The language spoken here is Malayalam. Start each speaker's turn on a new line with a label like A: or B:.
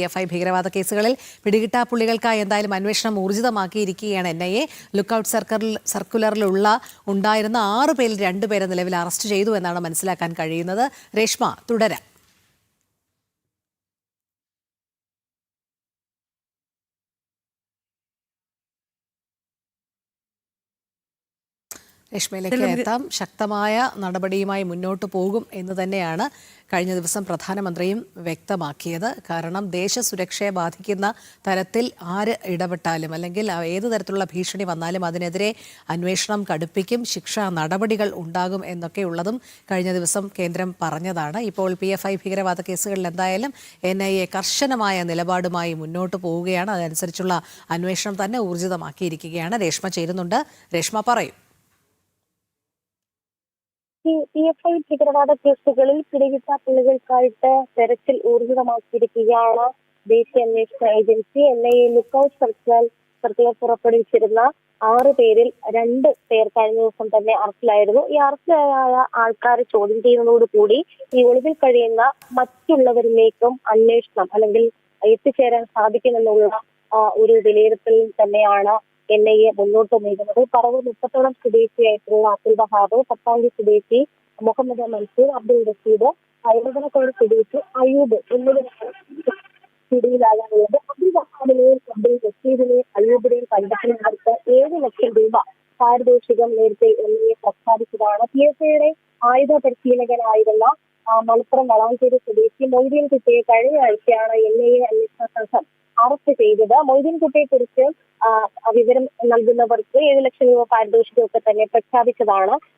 A: PFI ഭീകരവാദ കേസുകളിൽ പിടികിട്ടാപ്പുള്ളികൾക്കായി എന്തായാലും അന്വേഷണം ഊർജിതമാക്കിയിരിക്കുകയാണ് NIA. ലുക്കൌട്ട് സർക്കുലറിലുള്ള ഉണ്ടായിരുന്ന 6 പേരിൽ 2 പേരെ നിലവിൽ അറസ്റ്റ് ചെയ്തു എന്നാണ് മനസ്സിലാക്കാൻ കഴിയുന്നത്. രേഷ്മ, തുടരാം. രേഷ്മയിലേക്ക് എത്താം. ശക്തമായ നടപടിയുമായി മുന്നോട്ട് പോകും എന്ന് തന്നെയാണ് കഴിഞ്ഞ ദിവസം പ്രധാനമന്ത്രിയും വ്യക്തമാക്കിയത്. കാരണം ദേശസുരക്ഷയെ ബാധിക്കുന്ന തരത്തിൽ ആര് ഇടപെട്ടാലും അല്ലെങ്കിൽ ഏത് തരത്തിലുള്ള ഭീഷണി വന്നാലും അതിനെതിരെ അന്വേഷണം കടുപ്പിക്കും, ശിക്ഷാ നടപടികൾ ഉണ്ടാകും എന്നൊക്കെയുള്ളതും കഴിഞ്ഞ ദിവസം കേന്ദ്രം പറഞ്ഞതാണ്. ഇപ്പോൾ PFI ഭീകരവാദ കേസുകളിൽ എന്തായാലും NIA കർശനമായ നിലപാടുമായി മുന്നോട്ട് പോവുകയാണ്. അതനുസരിച്ചുള്ള അന്വേഷണം തന്നെ ഊർജിതമാക്കിയിരിക്കുകയാണ്. രേഷ്മ ചേരുന്നുണ്ട്. രേഷ്മ, പറയൂ.
B: PFI ഭീകരവാദ കേസുകളിൽ പിടികിട്ടാപ്പുള്ളികൾക്കായിട്ട് തെരച്ചിൽ ഊർജിതമാക്കിയിരിക്കുകയാണ് ദേശീയ അന്വേഷണ ഏജൻസി. NIA ലുക്കൌട്ട് സർക്കുലർ പുറപ്പെടുവിച്ചിരുന്ന 6 പേരിൽ 2 പേർ കഴിഞ്ഞ ദിവസം തന്നെ അറസ്റ്റിലായിരുന്നു. ഈ അറസ്റ്റിലായ ആൾക്കാരെ ചോദ്യം ചെയ്യുന്നതോടുകൂടി ഈ ഒളിവിൽ കഴിയുന്ന മറ്റുള്ളവരിലേക്കും അന്വേഷണം അല്ലെങ്കിൽ എത്തിച്ചേരാൻ സാധിക്കുമെന്നുള്ള ഒരു വിലയിരുത്തലിൽ തന്നെയാണ് NIA മുന്നോട്ട് നീങ്ങുന്നത്. പറവൂർ മുപ്പത്തോളം സ്വദേശിയായിട്ടുള്ള അബ്ദുൽ വഹാബ്, പട്ടാമ്പി സ്വദേശി മുഹമ്മദ് മൻസൂർ, അബ്ദുൾ റഷീദ്, അയൽവനത്തോട് സ്വദേശി അയ്യൂബ് എന്നിവരാണ് പിടിയിലാകാനുള്ളത്. അബ്ദുൽ വഹാബിനെയും അബ്ദുൾ റഷീദിനെയും അയ്യൂബിനെയും കണ്ടെത്തുന്നവർക്ക് 7 ലക്ഷം രൂപ പാരിതോഷികം നേരത്തെ NIA പ്രഖ്യാപിച്ചതാണ്. PFIയുടെ ആയുധ പരിശീലകനായിരുന്ന മലപ്പുറം വളാഞ്ചേരി സ്വദേശി മൊയ്തീൻ കുട്ടിയെ കഴിഞ്ഞ ആഴ്ചയാണ് NIA അന്വേഷണ സംഘം അറസ്റ്റ് ചെയ്തത്. മൊയ്തീൻ കുട്ടിയെ കുറിച്ച് വിവരം നൽകുന്നവർക്ക് 7 ലക്ഷം രൂപ പാരിതോഷികമൊക്കെ തന്നെ പ്രഖ്യാപിച്ചതാണ്.